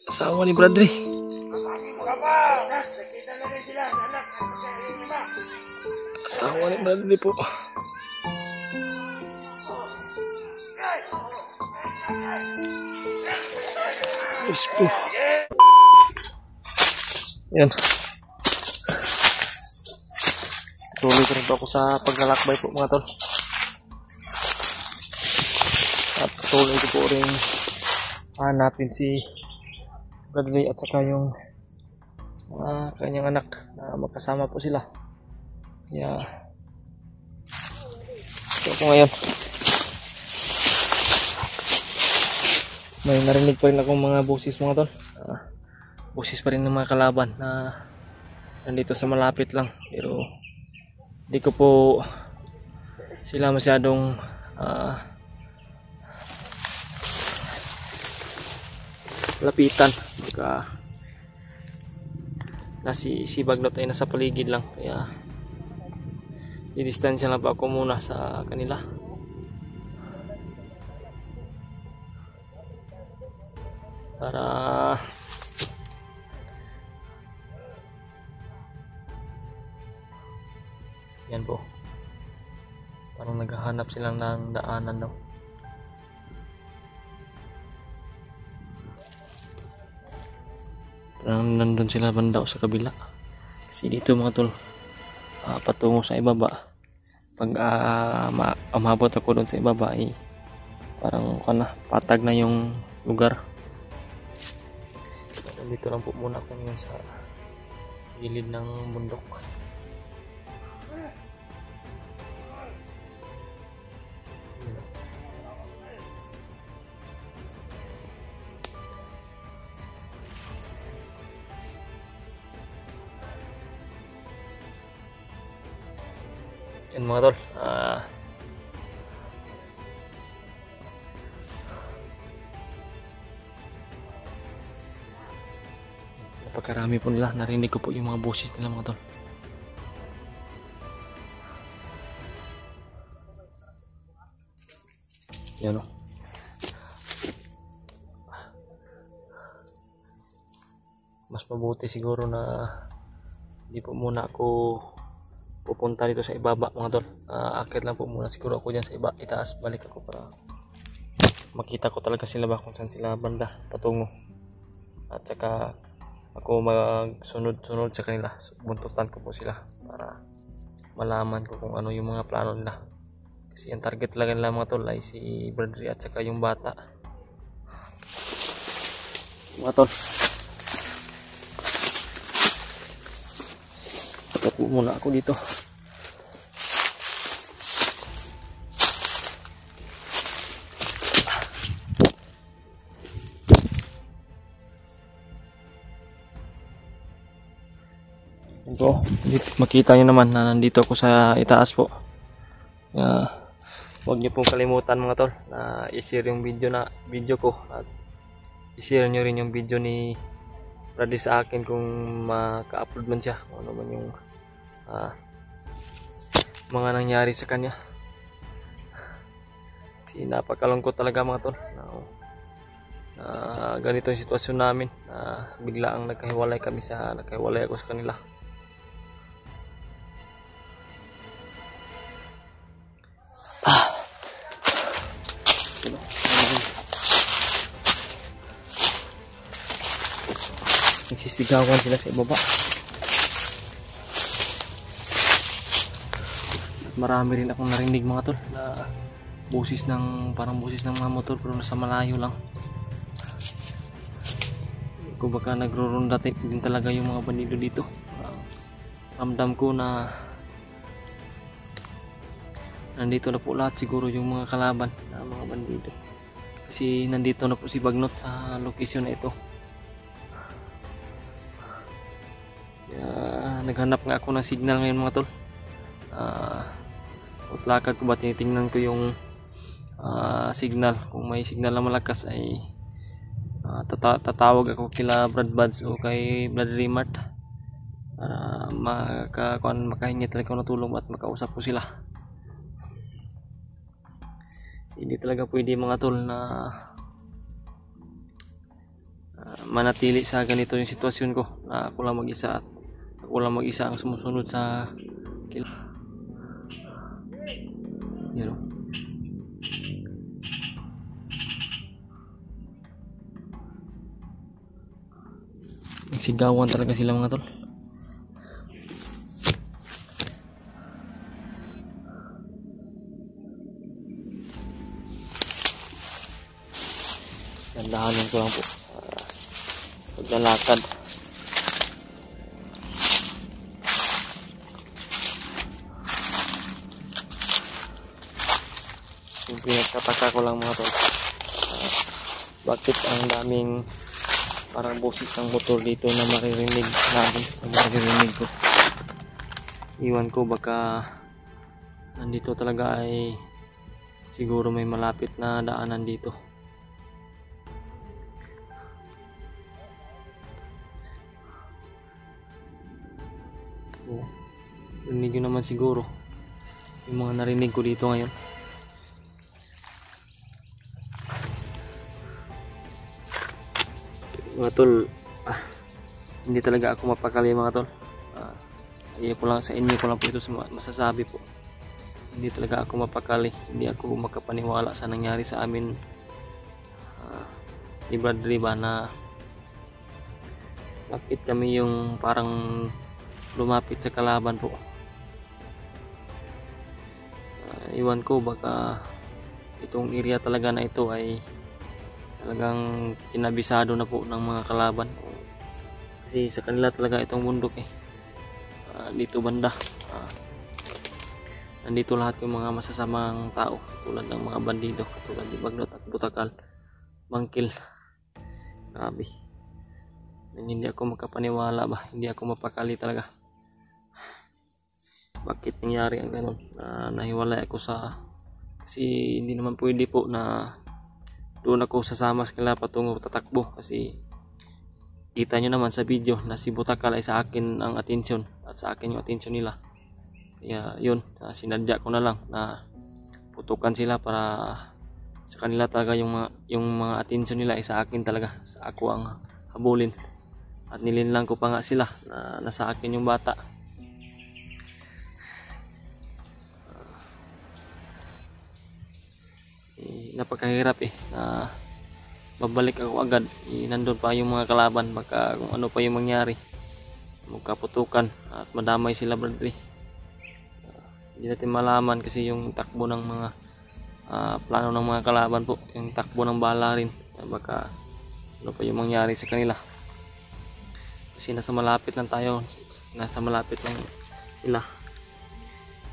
Asawa ni Bradley. Asawa ni Bradley po. Yes po. Yan. Tuloy ko rin po ako sa paglalakbay po mga tol. At tuloy ko po rin hanapin si Bradley at saka yung kanyang anak na magkasama po sila. Kaya ito po ngayon. May narinig pa rin akong mga boses mga tol. Boses pa rin ng mga kalaban na nandito sa malapit lang. Pero hindi ko po sila masyadong lapitan. Si Bagnot ay nasa paligid lang. Kaya didistansya lang pa ako muna sa kanila. Para yan po, parang naghahanap silang ng daanan daw. Parang nandun sila banda sa kabila. Kasi dito mga tol, patungo sa ibaba. Pag umabot ako doon sa ibaba ay parang patag na yung lugar. Dito lang po muna ako ngayon sa gilid ng bundok. Yan mga tol, napakarami po nila. Narinig ko po yung mga boses nila mga tol. Yan o. Mas mabuti siguro na hindi po muna ako pupunta dito sa ibaba mga tol. Akit lang po muna siguro ako dyan sa itaas. Balik ako para makita ko talaga sila ba kung saan sila banda patungo. At saka ako magsunod-sunod sa kanila. Buntutan ko po sila para malaman ko kung ano yung mga plano nila. Kasi ang target talaga nila mga tol ay si Bradley at saka yung bata. Mga tol, tapos muna ako dito. Ito, makita nyo naman na nandito ako sa itaas po. Huwag nyo pong kalimutan mga tol na i-share yung video ko at i-share nyo rin yung video ni Bradley sa akin kung maka-upload man siya, kung ano man yung mga nangyari sa kanya. Kasi napakalungkot talaga mga tol na ganito yung sitwasyon namin, na bigla ang nagkahiwalay ako sa kanila. Nagsisigawan sila sa ibaba. At marami rin akong narinig mga tol na parang boses ng mga motor pero nasa malayo lang. Kung baka nagro-ronda din talaga yung mga bandido dito. Ramdam ko na nandito na po lahat siguro yung mga kalaban na mga bandido. Kasi nandito na po si Bagnot sa location na ito. Naghanap nga ako ng signal ngayon mga tol. Utlakad ko ba, tinitingnan ko yung signal. Kung may signal na malakas ay tatawag ako kila Brad Buds o kay Bradley Mart para makahingi talaga ako ng tulong at makausap ko sila. Hindi talaga pwede mga tol na manatili sa ganito yung sitwasyon ko na ako lang mag-isa at ako lang mag-isa ang sumusunod sa you know. Nagsigawan talaga sila mga tol. Dandahanin ko lang po paglalakad. Yung pinagtataka ko lang mga tol, bakit ang daming parang boses ng motor dito na maririnig namin, na maririnig ko. Iwan ko baka nandito talaga ay siguro may malapit na daanan dito. Rinig nyo naman siguro yung mga narinig ko dito ngayon. Mga tol, hindi talaga ako mapakali mga tol. Sa inyo ko lang po ito masasabi po. Hindi talaga ako mapakali, hindi ako makapaniwala sa nangyari sa amin ni Bradley ba, na bakit kami yung parang lumapit sa kalaban po. Iwan ko baka itong area talaga na ito ay talagang kinabisado na po ng mga kalaban, kasi sa kanila talaga itong bundok dito banda nandito lahat yung mga masasamang tao tulad ng mga bandido katulad ni Bagnot at Butakal, Bangkil. Grabe, hindi ako makapaniwala ba, hindi ako mapakali talaga. Bakit nangyari ang ganun? Nahiwalay ako kasi hindi naman pwede po na doon ako sasama sa kanila patungo tatakbo, kasi kita nyo naman sa video na si Butakal ay sa akin ang atensyon at sa akin yung atensyon nila. Kaya yun, sinadya ko na lang na putukan sila para sa kanila talaga yung mga atensyon nila ay sa akin talaga, sa ako ang habulin. At nilinlang ko pa nga sila na nasa akin yung bata. Napakahirap na babalik ako agad, nandun pa yung mga kalaban, baka kung ano pa yung mangyari, magkaputukan at madamay sila Bradley. Hindi natin malaman kasi yung takbo ng mga plano ng mga kalaban po, yung takbo ng bala rin, baka ano pa yung mangyari sa kanila, kasi nasa malapit lang tayo, nasa malapit lang sila.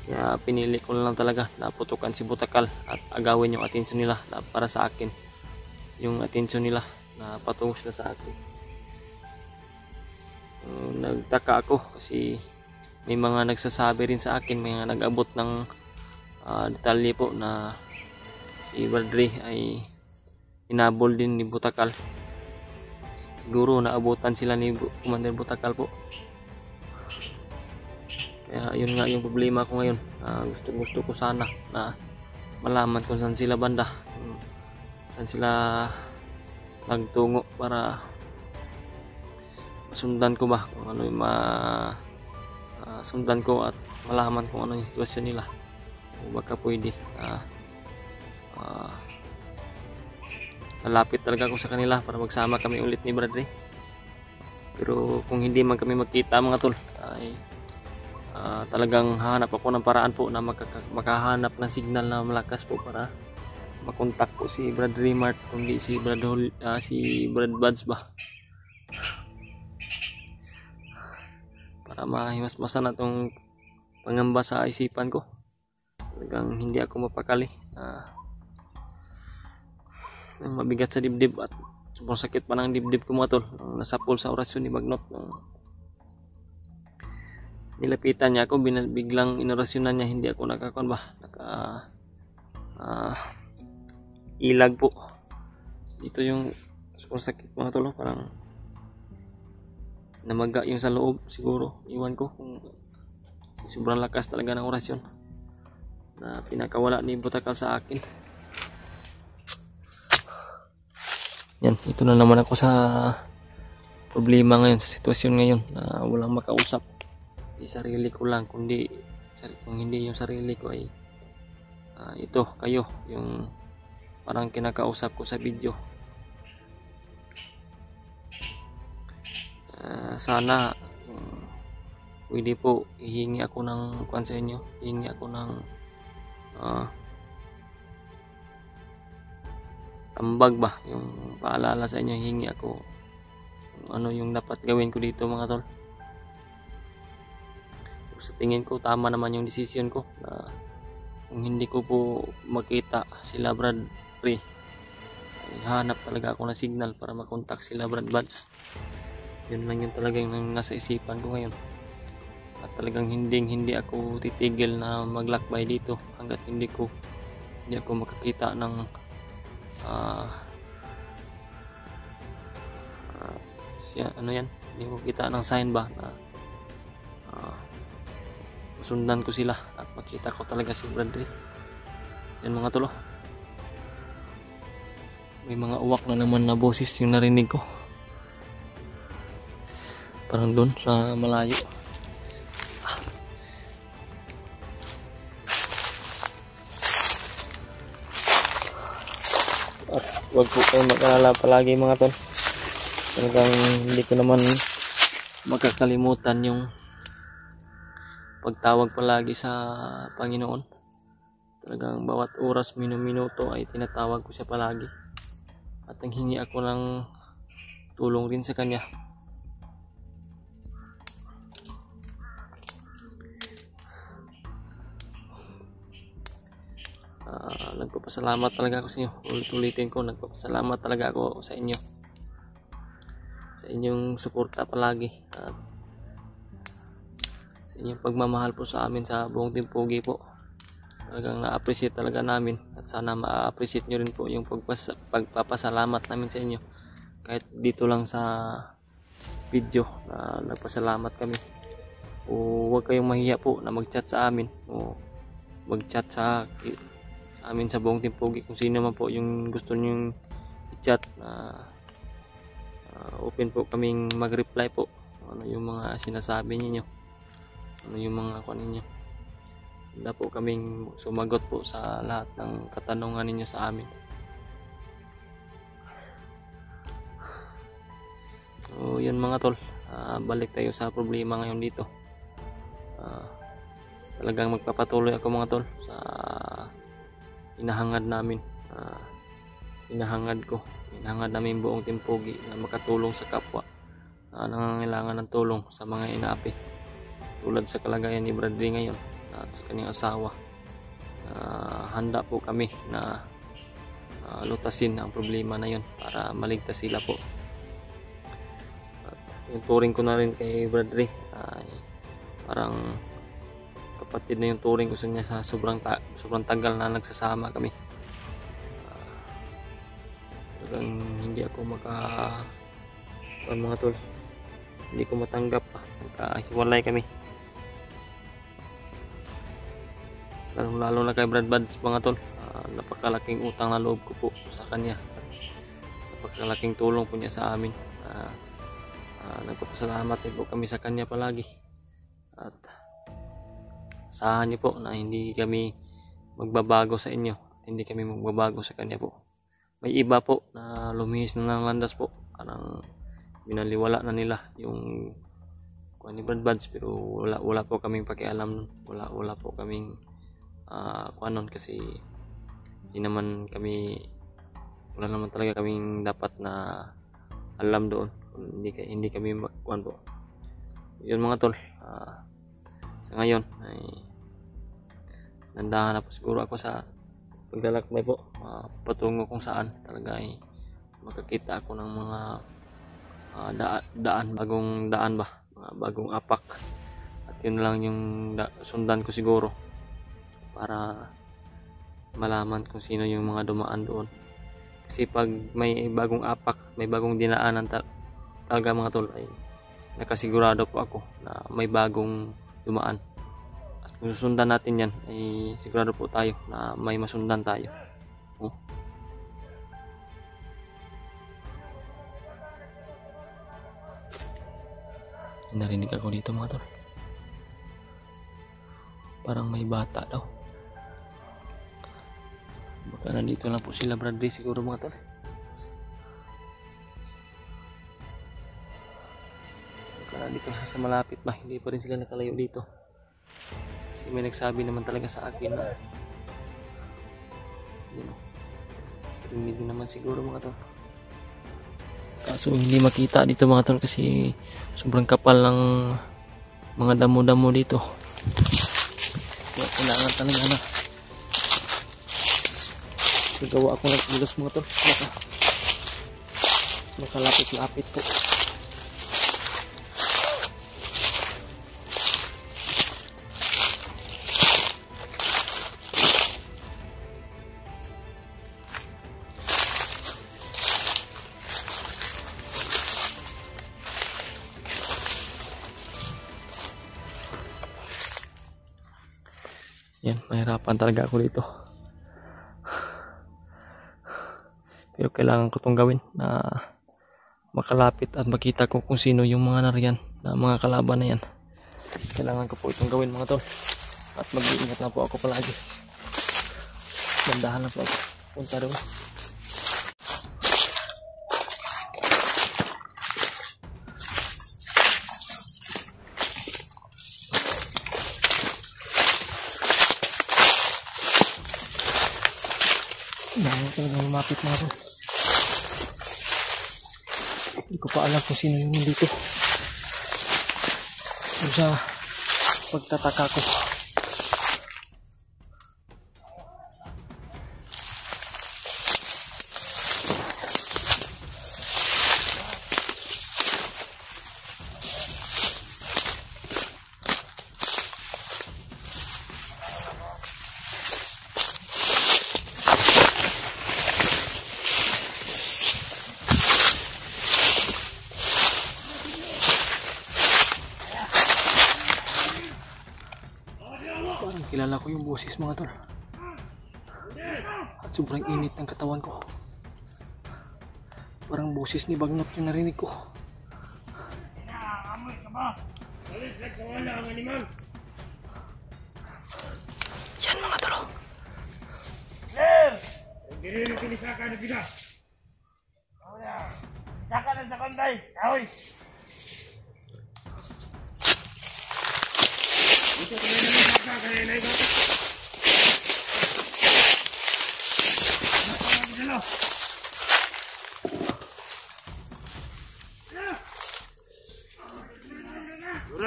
Kaya pinili ko lang talaga na putukan si Butakal at agawin yung atensyon nila na para sa akin, yung atensyon nila na patungo sila sa akin. Nagtaka ako kasi may mga nagsasabi rin sa akin, may mga nag-abot ng detalye po na si Bradley ay hinabol din ni Butakal. Siguro naabutan sila ni Commander Butakal po. Kaya yun nga yung problema ko ngayon. Gusto ko sana na malaman kung saan sila banda, saan sila nagtungo, para masundan ko ba kung ano yung sundan ko at malaman kung ano yung sitwasyon nila, o baka pwede lalapit talaga ako sa kanila para magsama kami ulit ni Bradley. Pero kung hindi man kami magkita mga tol, ay talagang hahanap ako ng paraan po na makahanap ng signal na malakas po para makontak po si Bradley Mart, kundi si Brad Buds ba, para mahimasmasan na itong pangamba sa isipan ko. Talagang hindi ako mapakali, mabigat sa dibdib at sobrang sakit pa ng dibdib ko mga tol. Nasapol sa orasyon ni Bagnot, nilapitan niya ako, biglang inorasyonan niya, hindi ako nakakon ba, ilag po dito yung sobrang sakit mga tol, parang namaga yung sa loob siguro, iwan ko kung sobrang lakas talaga ng orasyon na pinakawala ni Butakal sa akin. Yan, ito na naman ako sa problema ngayon sa sitwasyon ngayon na walang makausap. Di sarili ko lang, kundi kung hindi yung sarili ko ay ito kayo yung parang kinakausap ko sa video. Sana pwede po hihingi ako ng kwan sa inyo, hihingi ako ng ambag ba, yung paalala sa inyo, hihingi ako kung ano yung dapat gawin ko dito mga tol. Sa tingin ko tama naman yung decision ko na kung hindi ko po makita sila Brad Ray, hanap talaga ako ng signal para makontak sila Brad Buds. Yun lang yung talaga yung nasa isipan ko ngayon. At talagang hindi ako titigil na maglakbay dito hanggat hindi ako makakita ng ano yan, hindi ko kita ng sign ba na sundan ko sila at makita ko talaga si Brad Ray. Yan mga tolo, may mga uwak na naman na boses yung narinig ko, parang doon sa malayo. At wag po kayong mag-alala palagi mga tol, talagang hindi ko naman makakalimutan yung pagtawag palagi sa Panginoon. Talagang bawat oras, minuto ay tinatawag ko siya palagi at nanghingi ako ng tulong rin sa kanya. Nagpapasalamat talaga ako sa inyo, ulitin ko, nagpapasalamat talaga ako sa inyo, sa inyong suporta palagi at sa inyong pagmamahal po sa amin sa buong Team Pogi po. Talagang na-appreciate talaga namin at sana ma-appreciate nyo rin po yung pagpapasalamat namin sa inyo kahit dito lang sa video na nagpasalamat kami. O huwag kayong mahiya po na mag-chat sa amin o mag-chat sa amin sa buong Team Pogi kung sino man po yung gusto nyong i-chat. Open po kaming mag-reply po ano yung mga sinasabi niyo, ano yung mga kuan ninyo. Handa po kaming sumagot po sa lahat ng katanungan ninyo sa amin. So yun mga tol, balik tayo sa problema ngayon dito. Talagang magpapatuloy ako mga tol sa hinahangad namin, hinahangad namin buong Team Pogi na makatulong sa kapwa na nangangailangan ng tulong sa mga inaapi tulad sa kalagayan ni Brad Ray ngayon at sa kanyang asawa. Handa po kami na lutasin ang problema na yun para maligtas sila po. At yung turing ko na rin kay Brad Ray, parang kapatid na yung turing ko sa niya sa sobrang tagal na nagsasama kami. Talagang hindi ako mga tol, hindi ko matanggap nagkahiwalay kami, lalo na kay Brad Buds mga tol. Napakalaking utang na loob ko po sa kanya, napakalaking tulong po niya sa amin. Nagpapasalamat din po kami sa kanya palagi at asahan niyo po na hindi kami magbabago sa inyo at hindi kami magbabago sa kanya po. May iba po na lumihis na ng landas po, parang binaliwala na nila yung kuha ni Brad Buds, pero wala po kaming pakialam, wala po kaming kuha nun kasi wala naman talaga kaming dapat na alam doon, hindi kami kuha po. Yun mga tol, sa ngayon ay nandahan na po siguro ako sa paglalakbay po, patungo kung saan talaga ay makakita ako ng mga bagong daan ba, bagong apak, at yun lang yung sundan ko siguro para malaman kung sino yung mga dumaan doon. Kasi pag may bagong apak, may bagong dinaanan talaga mga tol, ay nakasigurado po ako na may bagong dumaan. At kung susundan natin yan, ay sigurado po tayo na may masundan tayo. Narinig ako dito mga tol. Parang may bata daw. Baka nandito lang po sila Bradley siguro mga tol. Baka nandito sa malapit ba, hindi pa rin sila nakalayo dito. Kasi may nagsabi naman talaga sa akin na hindi naman siguro mga tol. Kaso hindi makita dito mga tol kasi sobrang kapal ng mga damo-damo dito. Kaya kailangan talaga na gagawa ako ng kilos mga tol. Makalapit-lapit po. Yan, mahirapan talaga ako dito. Pero kailangan ko itong gawin na makalapit at makita ko kung sino yung mga nariyan na mga kalaban na yan. Kailangan ko po itong gawin mga tol. At mag-iingat na po ako palagi. Dandahan na po ako. Punta doon. Dahil talaga lumapit na ako. Hindi ko pa alam kung sino yung nandito. Kung sa pagtataka ko. Parang kilala ko yung boses mga tol. At sobrang init ng katawan ko. Parang boses ni Bagnot yung narinig ko. Yan mga tol.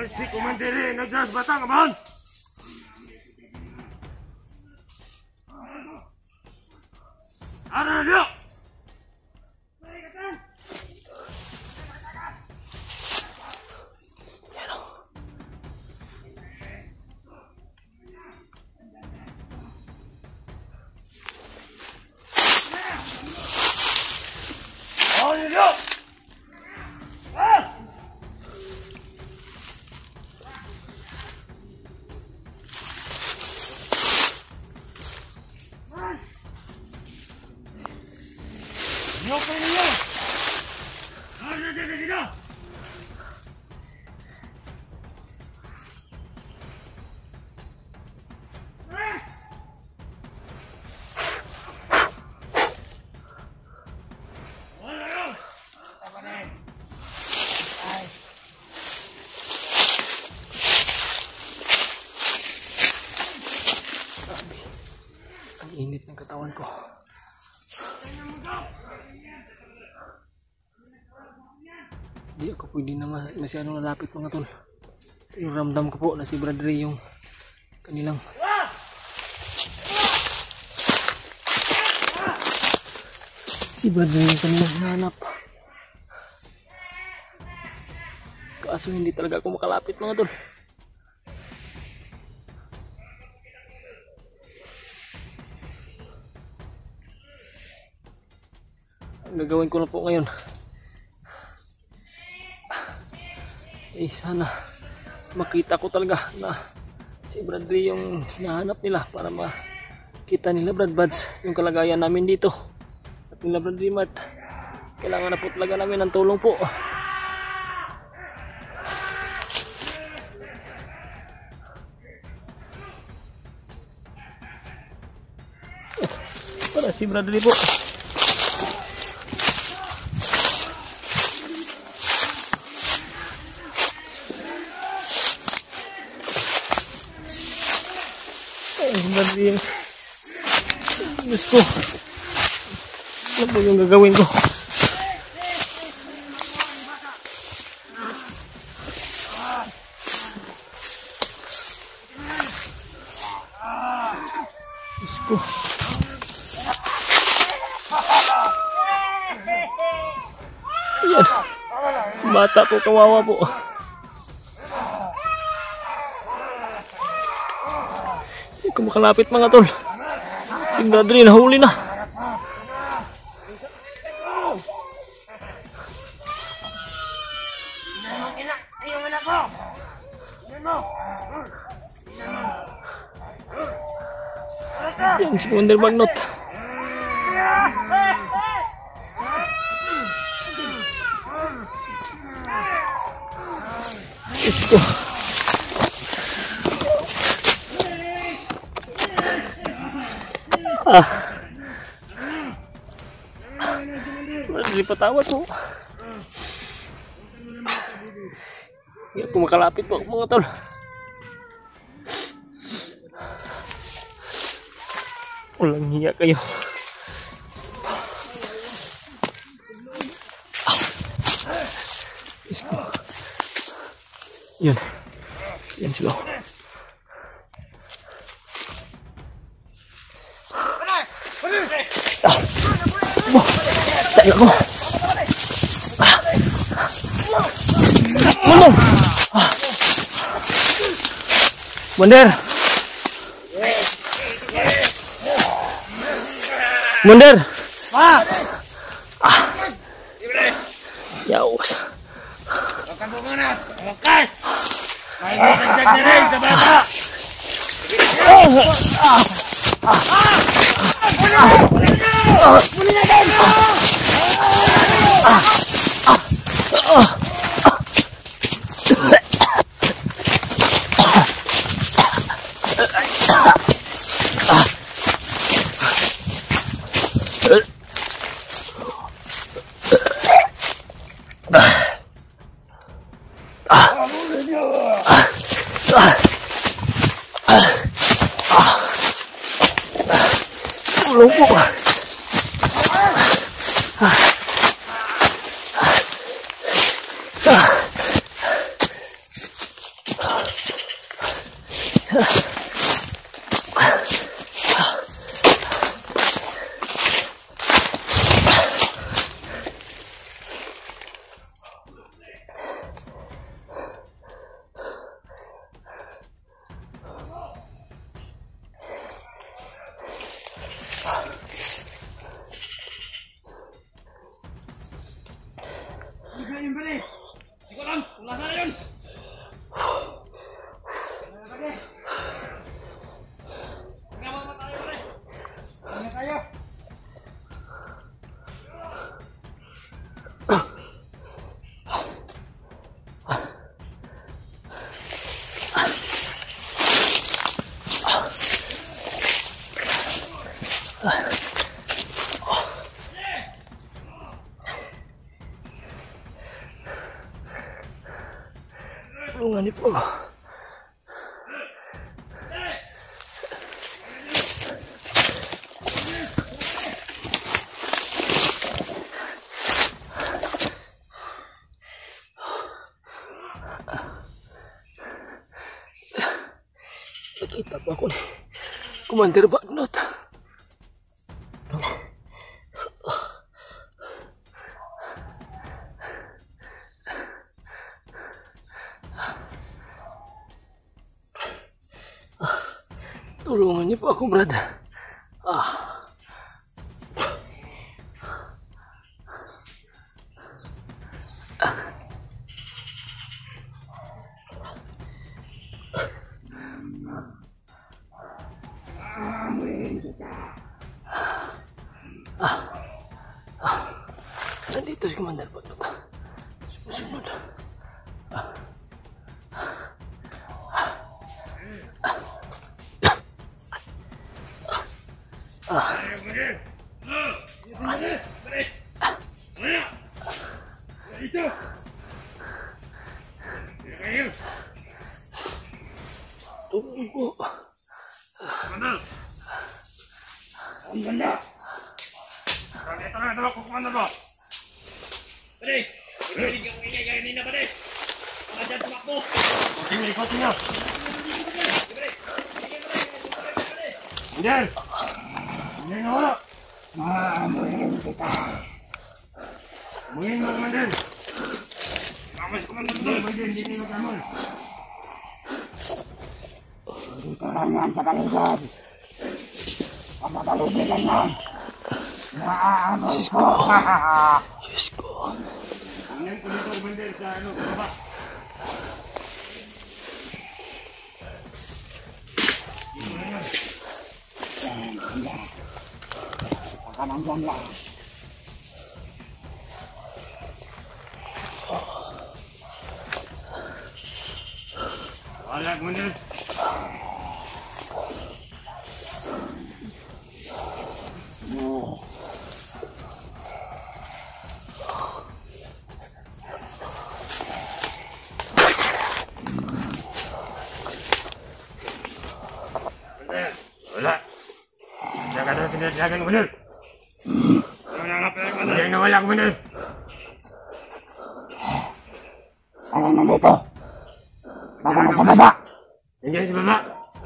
Si Komandere nagdas batang abon. Ara dia. Oh dia. Yo peño. Ahora te queda. Ang init ng katawan ko. Di ako pwede na masyadong nalapit mga tol. Yung ramdam ko po na si Bradley yung kanilang hinahanap. Kaso hindi talaga ako makalapit mga tol. Ang gagawin ko na po ngayon, sana makita ko talaga na si Bradley yung hinahanap nila para makita nila Brad Buds yung kalagayan namin dito at nila Bradley Mart. Kailangan na po talaga namin ng tulong po. Si Bradley po. Ay, si Bradley. Diyos ko. Ano po yung gagawin ko? Diyos ko. Ayan. Bata po, kawawa po. Hindi ko makalapit mga tol. Si Bradley nahuli na. Yan si Wonder Magnot. Ito. Hindi patawad po. Hindi ako makalapit po mga tol. Walang hiya kayo. Yan. Yan sila. Tayo ako. Wonder! Wonder! Mundur. Yawas. Makan po muna. Wakas. May masajag na rin sa bata. Muli na din. Tulong po. Yun pala eh. Hindi ko alam. Wala na yun. Nagawa mo tayo pala. Ano tayo? Tulungan niyo po. Nakita po ako ni Commander Magnot. Tulungan niyo po ako, Brad. Nandito si Commander Magnot. Sumusunod. Kayo. Tulong po. Komando. Ang ganda. Ito na, kumando po. Pare, hindi kang ingay kanina, pare. Mga dyan tumakbo. Ikutin nyo. Hindi. Hindi na wala. Maamuhin kita. Amuhin mo, Commander. Kamas, Commander. Hindi kayo magkamol. Dito lang yan sa kaligad. Kapapaligilan yan. Naamoy ko. Diyos ko. Tingnan ko dito, Commander, sa baba. Dito na yan. Saka nandyan lang. Wala, Commander. Wala. Jaga na tinatyagan, Commander. Wala nga pala, Commander. Hindi na wala, Commander. Ano na dito? Baka nasa baba. Nandiyan sa baba.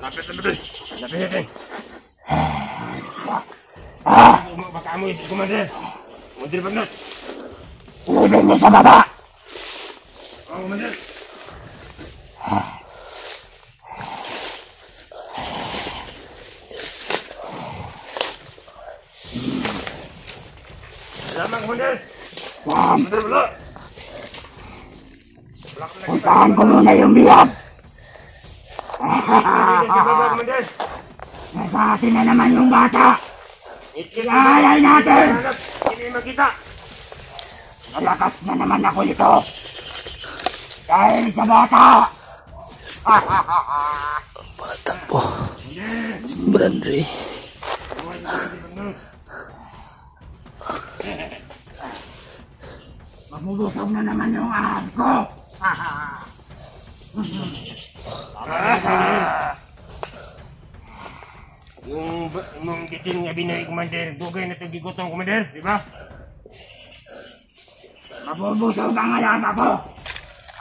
Lapit na betul. Lapit natin. Baka amoy, Commander. Commander, Bagnat. Ilibig niyo sa baba. Oo, Commander. Salamat, Commander. Yan. Commander, wala. Puntahan ko muna yung bihag. Nandiyan sa baba, Commander. Nasa atin na naman yung bata. Iaalay natin. Hindi makita. Nalakas na naman ako nito. Dahil sa bata. Bata po. Si Brandre. Mabubusog na naman yung ahas ko. Yung bitin nga binay, Commander, dugay na tagigotong, Commander, di ba? Mabubusog ang alata ko.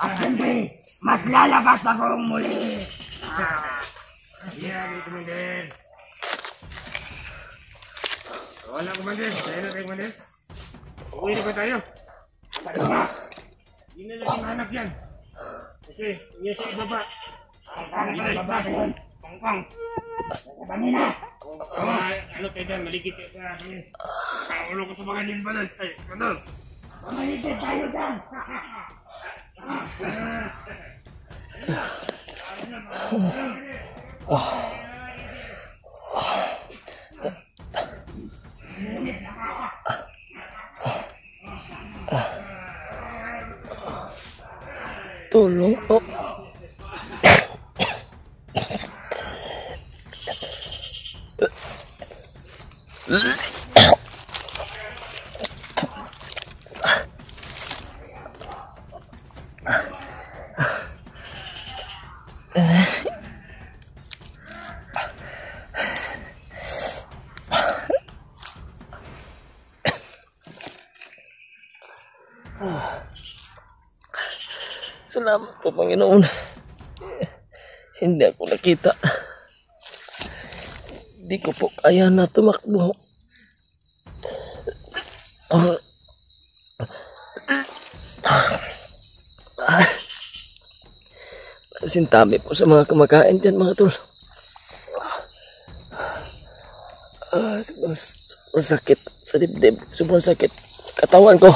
At hindi, mas lalakas akong muli. Yeah, Commander. Wala, Commander. Tayo na tayo, Commander. Uwi na ba tayo? Hindi na natin mahanap yan. Kasi, niya sa ibaba. Hindi na ibaba. Pangpang. Kanina. Ano tayo dyan? Maligit tayo sa akin. Kaulo ko sa mga limbalan. Ay, Commander. Pamaligid tayo dyan. Tulong po. Salamat po, Panginoon. Hindi ako nakita. Hindi ko po kaya na tumakbo. Sintami po sa mga kumakain dyan, mga tol. Sobrang sakit sa dibdib. Sobrang sakit katawan ko.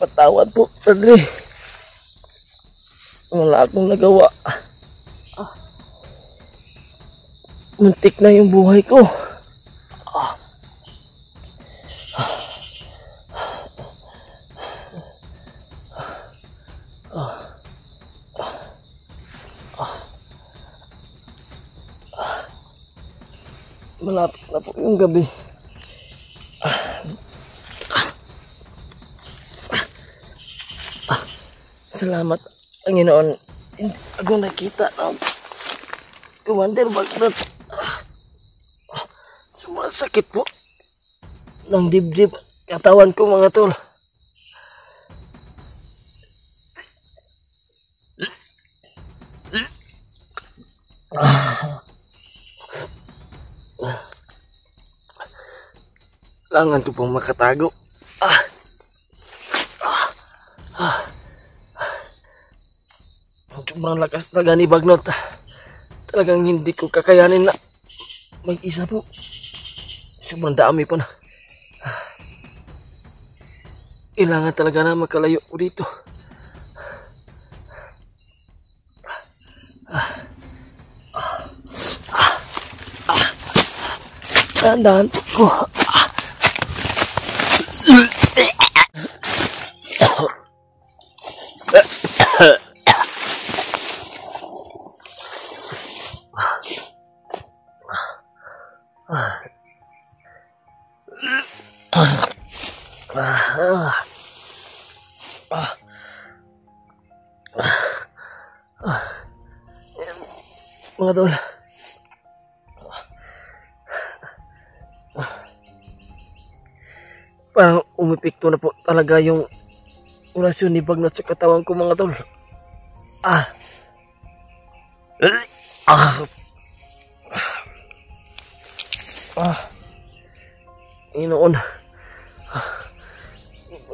Patawad po, Bradley. Wala akong nagawa. Muntik na yung buhay ko. Malapit na po yung gabi. Salamat, Panginoon. Hindi ako nakita ng Commander Bagnot. Sumasakit po ng dibdib katawan ko, mga tol. Kailangan ko pong makatago. Sobrang lakas talaga ni Bagnot. Talagang hindi ko kakayanin na mag-isa po. Sobrang dami po na. Kailangan talaga na makalayo ko dito. Dahan-dahan po ko. Mga tol, parang umipikto na po talaga yung orasyon ni Bagnot sa katawan ko, mga tol. Inoon,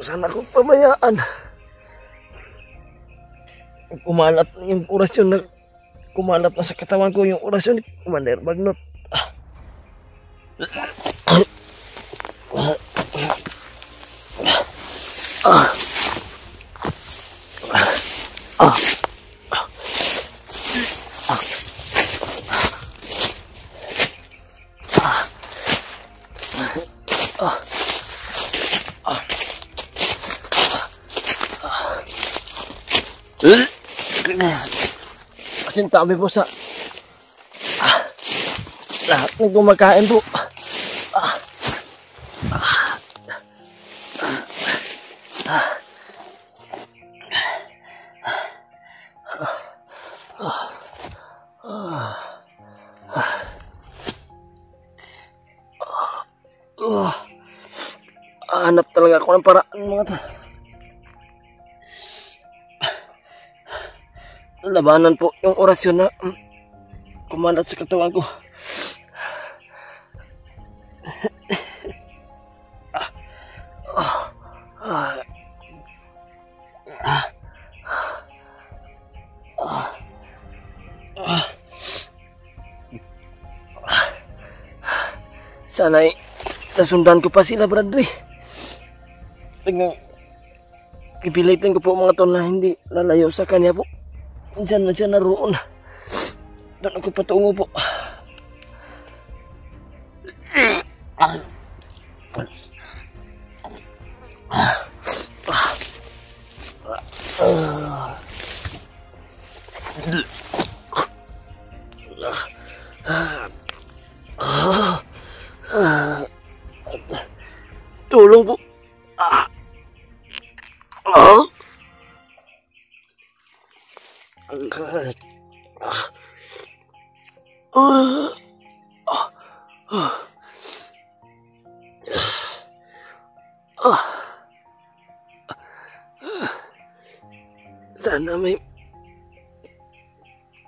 sana akong pabayaan. Kumalat yung orasyon na kumalat na sa katawan ko, yung orasyon ni Commander Bagnot. Kasintabi po sa lahat ng kumakain po. Hanap talaga ako ng paraan, mga tol. Labanan po yung orasyon na kumalat sa katawan ko. Sana'y nasundan ko pa sila, Bradley. Pipilitin ko po, mga tol, na hindi lalayo sa kanya po. Diyan na siya naroon. Doon ako patungo po. Tulong po. Sana may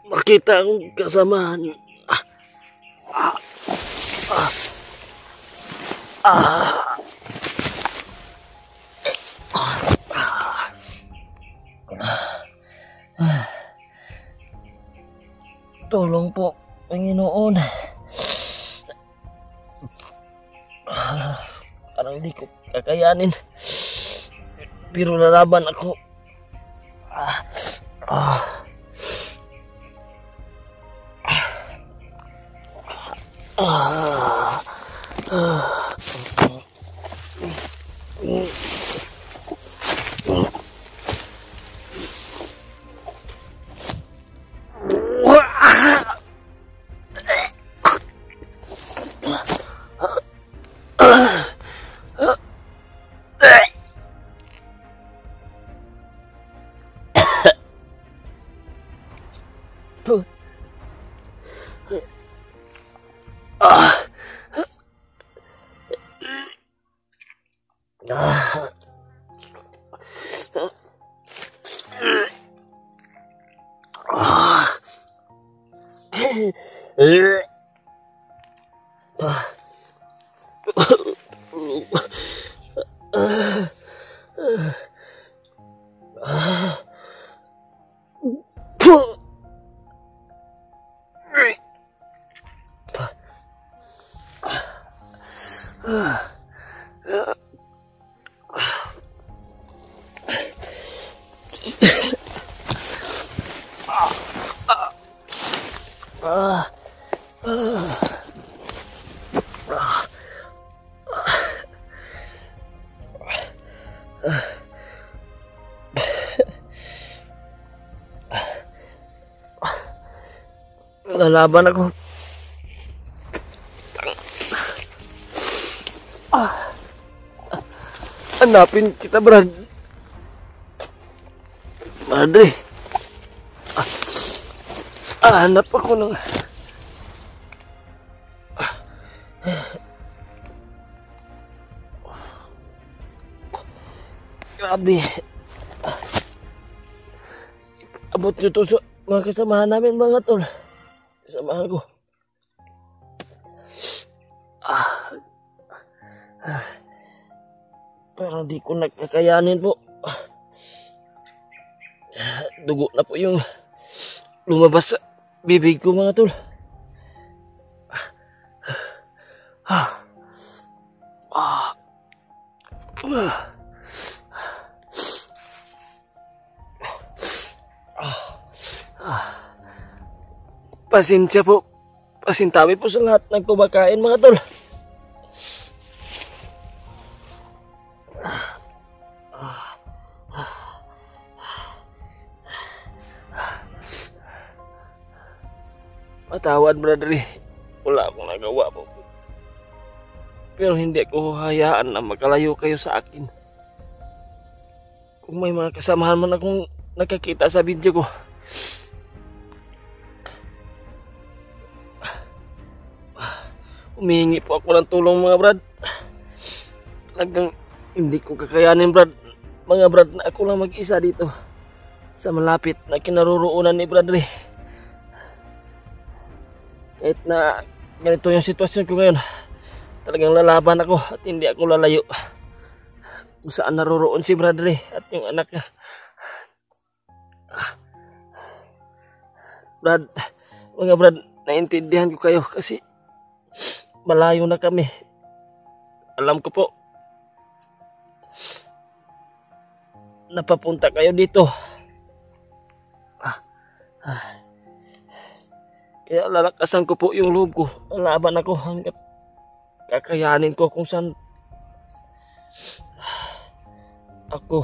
makita akong kasamahan. Tulong po, Panginoon. Parang hindi ko kakayanin. Pero lalaban ako. Lalaban ako. Hanapin kita, Brad. Madre. Hanap ako ng... Grabe. Abot nyo to sa mga kasamahan namin, mga tol. Kasamahan ko. Parang di ko nagkakayanin po. Dugo na po yung lumabas sa bibig ko, mga tol. Pasensya po. Pasintabi po sa lahat ng kumakain, mga tol. Patawad, brother. Wala akong nagawa po. Pero hindi ko hayaan na makalayo kayo sa akin. Kung may mga kasamahan man akong nakakita sa video ko, humihingi po ako ng tulong, mga brad. Talagang hindi ko kakayanin, brad. Mga brad, na ako lang mag-isa dito sa malapit na kinaroroonan ni brother. Kahit na ganito yung sitwasyon ko ngayon, talagang lalaban ako at hindi ako lalayo kung saan naroroon si brother at yung anak niya. Brad, mga brad, naintindihan ko kayo kasi malayo na kami. Alam ko po, napapunta kayo dito. Kaya lalakasan ko po yung loob ko. Lalaban ako hanggat kakayanin ko kung saan ako.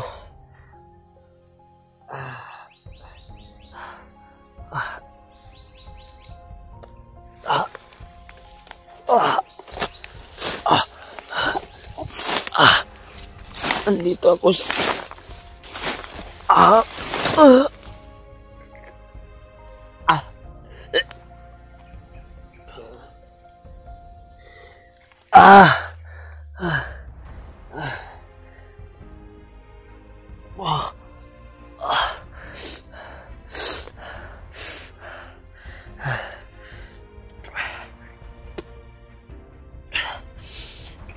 Andito ako sa...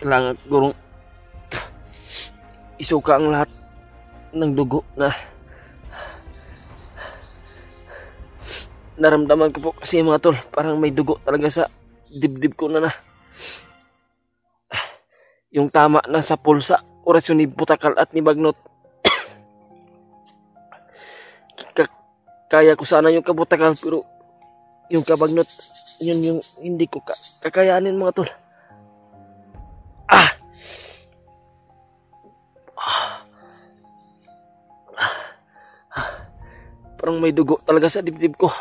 Kailangan gurong isuka ang lahat ng dugo na naramdaman ko po kasi, mga tol. Parang may dugo talaga sa dibdib ko na yung tama na sa pulsa, orasyon ni Butakal at ni Bagnot. Kaya ko sana yung Kabutakal, pero yung Kabagnot, yun yung hindi ko kakayanin, mga tol. Parang may dugo talaga sa dibdib ko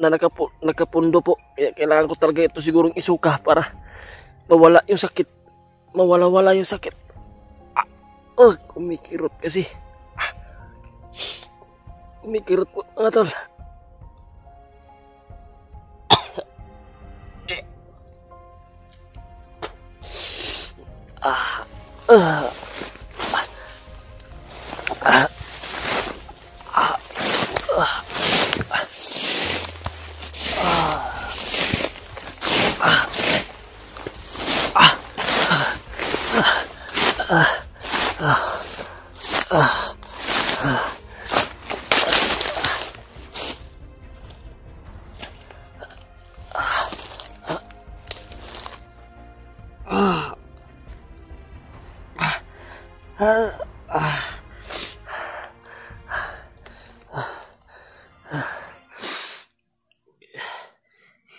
na nakapundo po. Kaya kailangan ko talaga ito sigurong isuka para mawala yung sakit. Mawala-wala yung sakit. Kumikirot kasi. Kumikirot po, mga tol.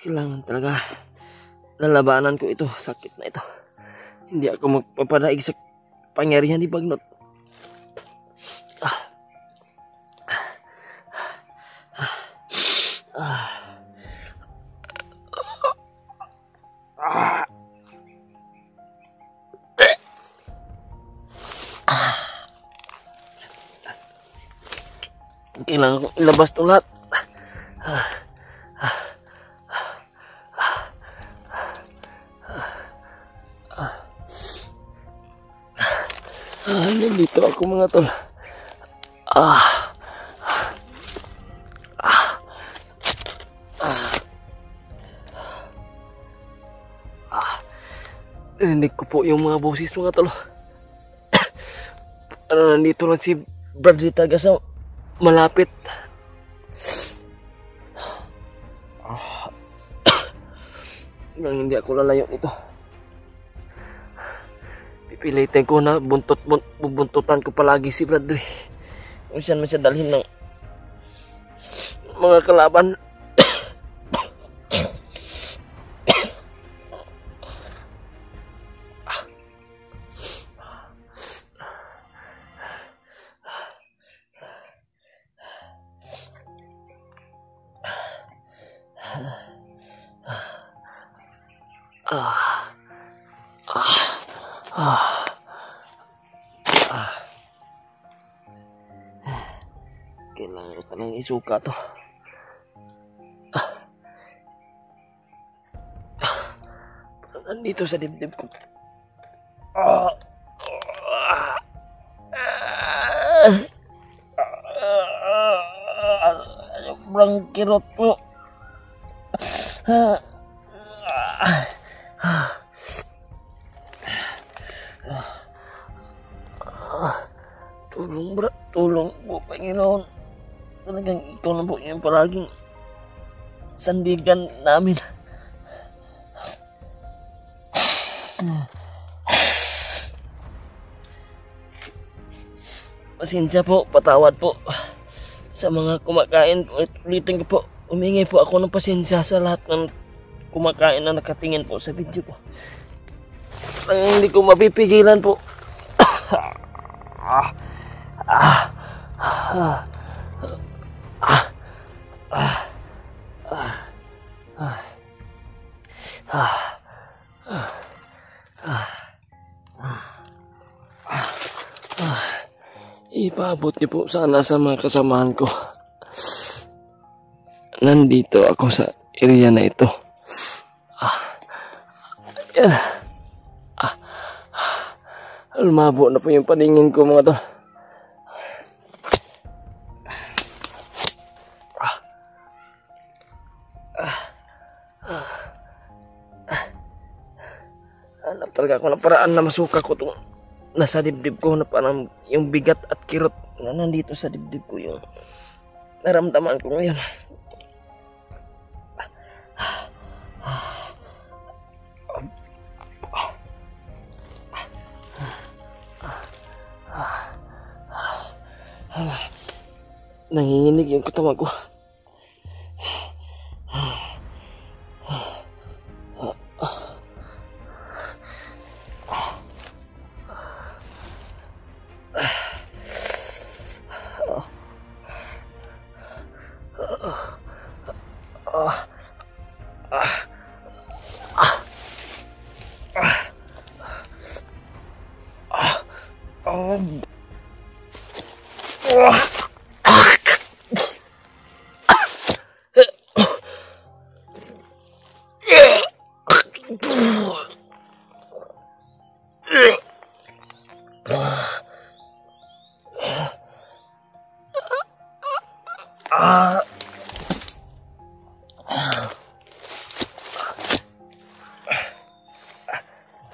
Kailangan talaga lalabanan ko ito, sakit na ito. Hindi ako magpapadaig sa pangyarihan ni Bagnot. Kailangan ko ilabas ito lahat. Nandito ako mga tol. Narinig ko po yung mga boses mga tol. Nandito lang si Bradley taga sa malapit. Nang hindi ako lalayo nito. Pipilitin ko na bubuntutan ko palagi si Bradley. Kung saan man siya dalhin ng mga kalaban. Kailangan ko talagang isuka to. Nandito sa dibdib ko. Sobrang kirot po. Tulong po, Panginoon. Talagang ikaw na po yung palaging sandigan namin. Pasensya po, patawad po sa mga kumakain. Ulitin ko po, humingi po ako ng pasensya sa lahat ng kumakain na nakatingin po sa video po. Hindi ko mapipigilan po. Ipaabot niyo po sana sa mga kasamahan ko. Nandito ako sa area na ito. Yan. Lumabo na po yung paningin ko mga to. Hanap talaga ako ng paraan na masuka ko itong nasa dibdib ko na parang yung bigat at kirot na nandito sa dibdib ko yung naramdaman ko ngayon. Nanginginig yung katawan ko.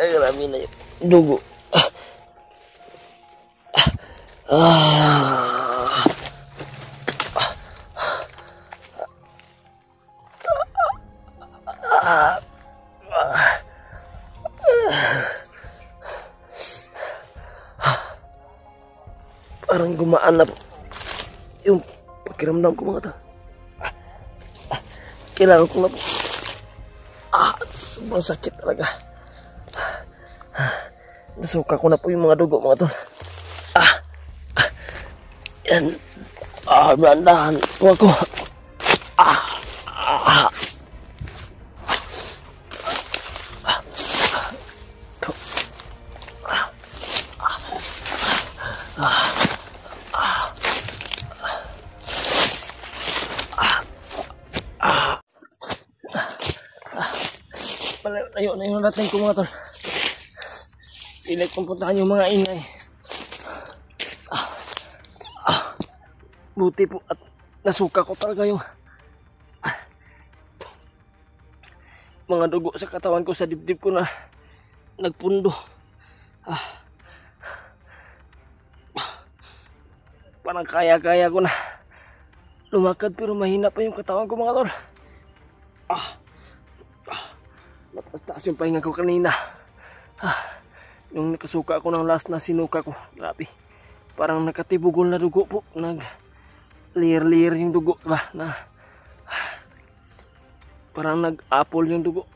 Grabe na yung dugo. Parang gumaan na po yung pakiramdam ko mga to. Kailangan ko na po. Sobrang sakit talaga. Nasuka ko na po yung mga dugo mga to. Yan. Dahan-dahan po ako. Malayo na yung natin ko mga tol. Pilit kong puntahan yung mga ingay. Buti po at nasuka ko talaga yung mga dugo sa katawan ko, sa dibdib ko na nagpundo. Parang kaya-kaya ko na lumakad pero mahina pa yung katawan ko mga tol. Mataas-taas yung pahinga ko kanina. Yung nakasuka ako ng last na sinuka ko, grabe. Parang nakatibugol na dugo po. Layer-layer yung dugo ba na parang nag-apple yung dugo.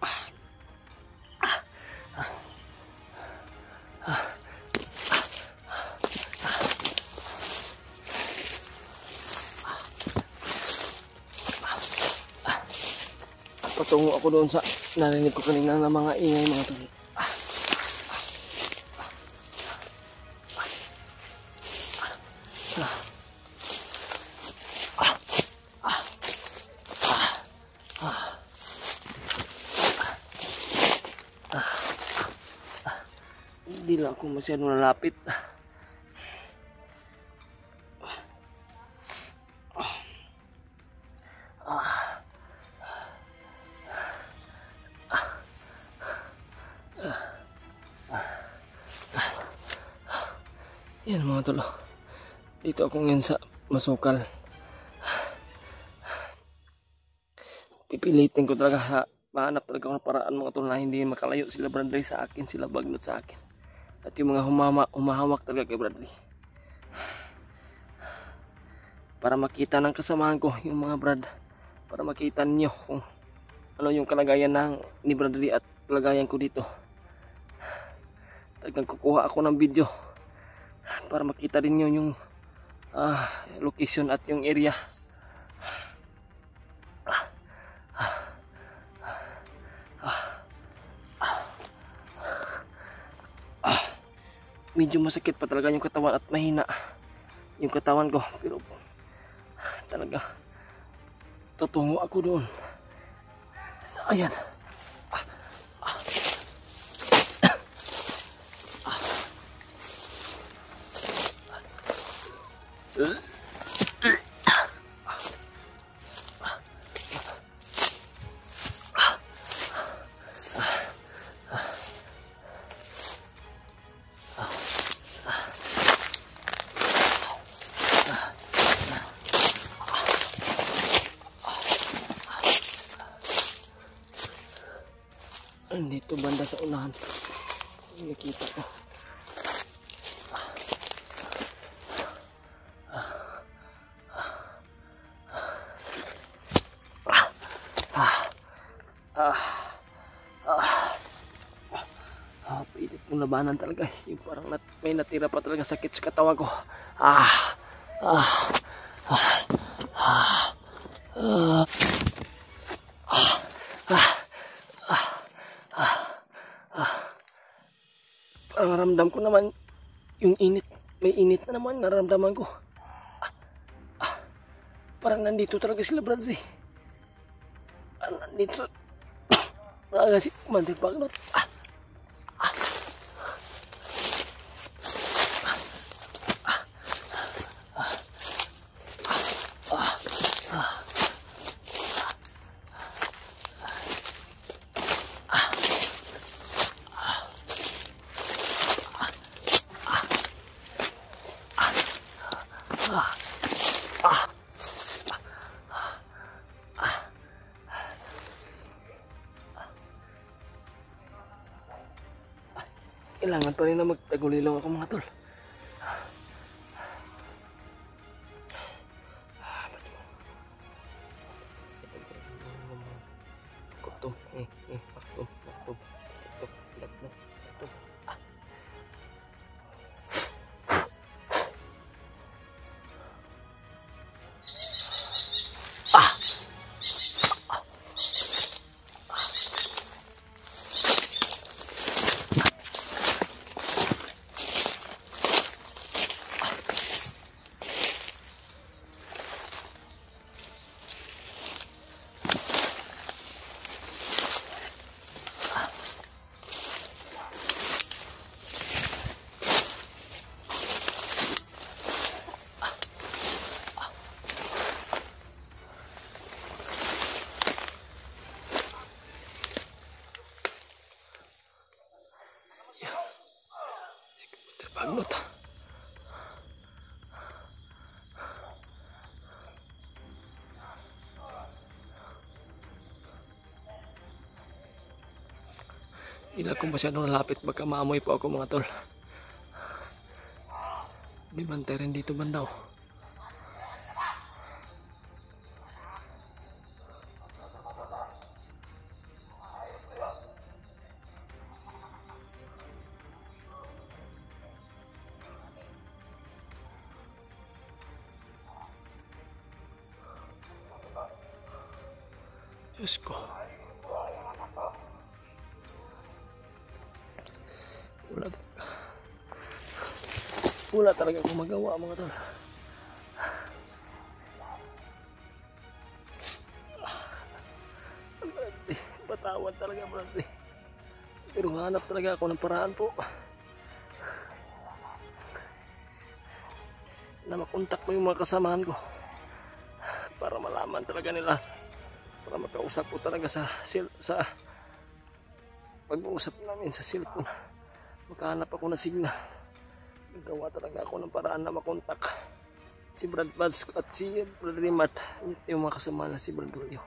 Patungo ako doon sa narinig ko kanina ng mga ingay mga tol. Hindi lang ako masyadong nalapit. Yan mga tol. Dito ako ngayon sa Masukal. Pipilitin ko talaga, mahanap talaga ako ng paraan mga tol na hindi makalayo sila Bradley sa akin, sila Bagnot sa akin. At yung mga humahawak talaga kay Bradley. Para makita ng kasamahan ko yung mga Brad. Para makita niyo kung ano yung kalagayan ni Bradley at kalagayan ko dito. Talagang kukuha ako ng video para makita din nyo yung location at yung area. Medyo masakit pa talaga yung katawan at mahina yung katawan ko, pero talaga tutungo ako doon. Ayan. Dito banda sa unahan nakita ko. Pilit mong labanan talaga. Yung parang may natira pa talaga sakit sa katawan ko. Parang ramdam ko naman yung init. May init na naman nararamdaman ko. Parang nandito talaga sila Bradley. Nandito talaga si Commander Bagnot. Kailangan pa rin na magtagulilong ako mga tol. Kutom. Kutom. Bagnot. Hindi na ako masyadong nalapit, baka maamoy po ako mga tol. May bantay rin dito bandaw. Diyos ko. Wala talaga akong magawa mga tol. Patawad talaga brate. Pero hanap talaga ako ng paraan po na makontak mo yung mga kasamahan ko para malaman talaga nila, para makausap ko talaga sa pag-uusap namin sa cellphone. Makahanap ako ng signal. Nagawa talaga ako ng paraan na makontak si Brad Buds at si Brad Rimat, yung mga kasama na si Brad Julio.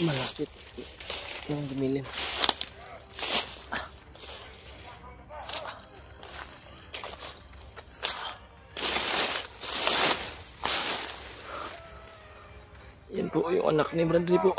Malapit yung dumilim. Yan po yung anak ni Bradley po.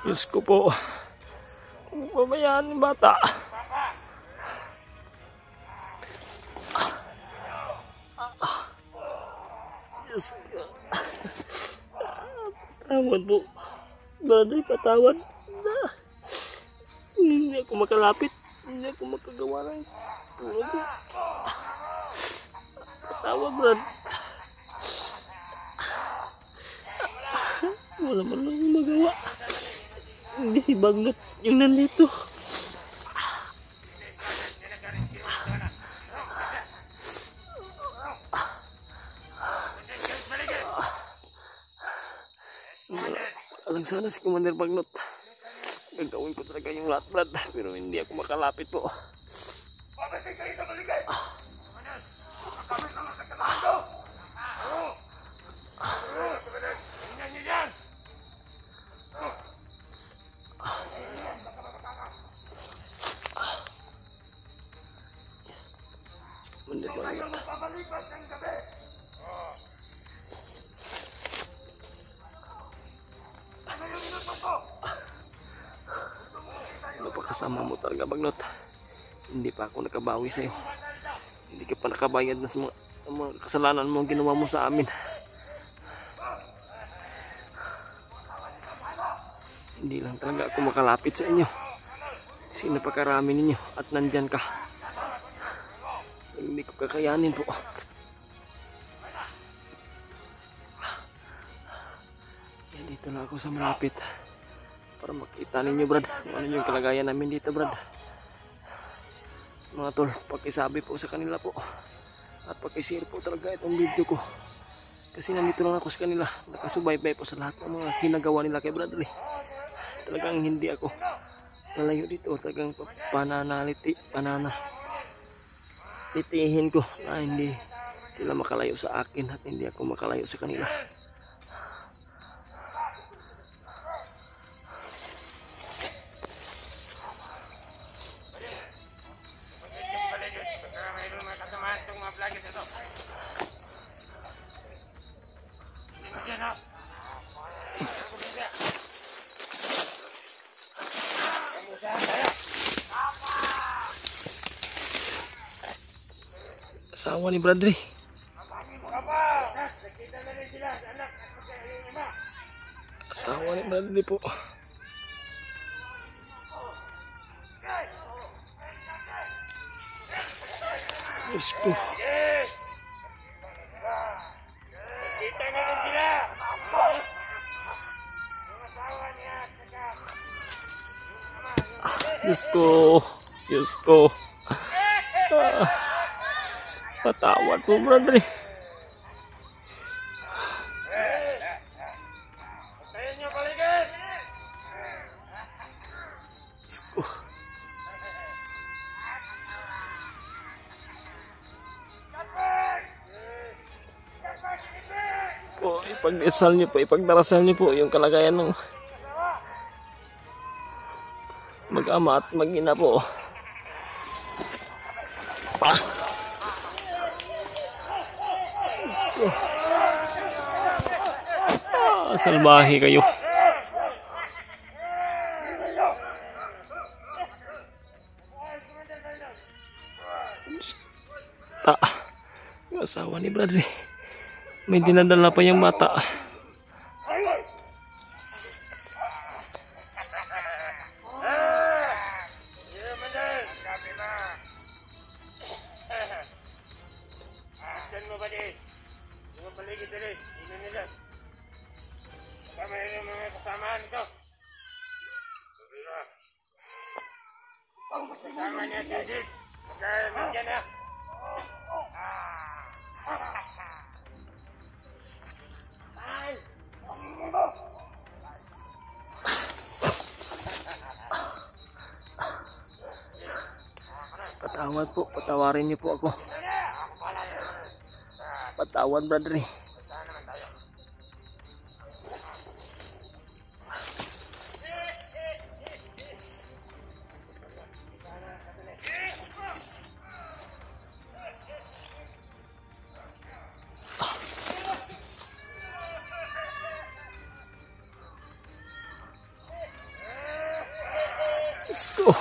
Diyos ko po. Pabayaan ng bata. Diyos ko. Patawad po. Brother, patawad. Hindi ako makalapit. Hindi ako makagawa ng tulog. Patawad, Brad. Wala man lang yung magawa. Hindi si Bagnot yung nandito. Alang sana si Commander Bagnot. Gagawin ko talaga yung lahat, Brad. Pero hindi ako makalapit po. Napakasama mo talaga, Bagnot. Hindi pa ako nakabawi sa'yo. Hindi ka pa nakabayad na sa mga kasalanan mo ginawa mo sa amin. Hindi lang talaga ako makalapit sa inyo kasi napakarami ninyo at nandyan ka. Hindi ko kakayanin po. Kaya dito na ako sa malapit para makita ninyo, Brad, kung ano yung kalagayan namin dito, Brad. Mga tol, pakisabi po sa kanila po at pakishare po talaga itong video ko kasi nandito lang ako sa kanila, nakasubaybay po sa lahat ng mga ginagawa nila kay Bradley. Talagang hindi ako lalayo dito, talagang titihin ko na hindi sila makalayo sa akin at hindi ako makalayo sa kanila. Asawa ni Bradley. Asawa ni Bradley po. Diyos ko. Diyos ko. Diyos ko. Patawad po, Bradley. Po, ipagdasal niyo po, ipagdarasal niyo po yung kalagayan ng mag-ama at mag-ina po. Salbahe kayo. Yung asawa ni Bradley, may dinadala pa yung bata. Kasama niya si Edith. Kaya nandiyan na. Patawad po, patawarin niyo po ako. Patawad, Bradley. Let's go.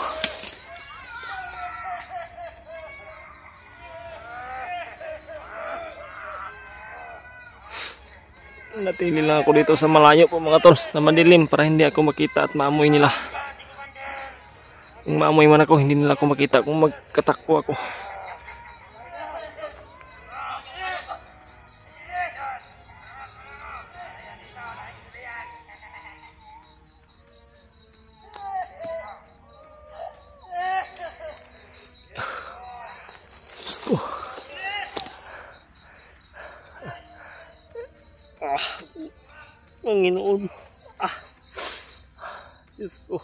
Natili lang ako dito sa malayo po mga tol, na madilim para hindi ako makita at maamoy nila. Kung maamoy man ako, hindi nila ako makita kung magkatakbo ako. Let's go. Panginoon. Diyos ko.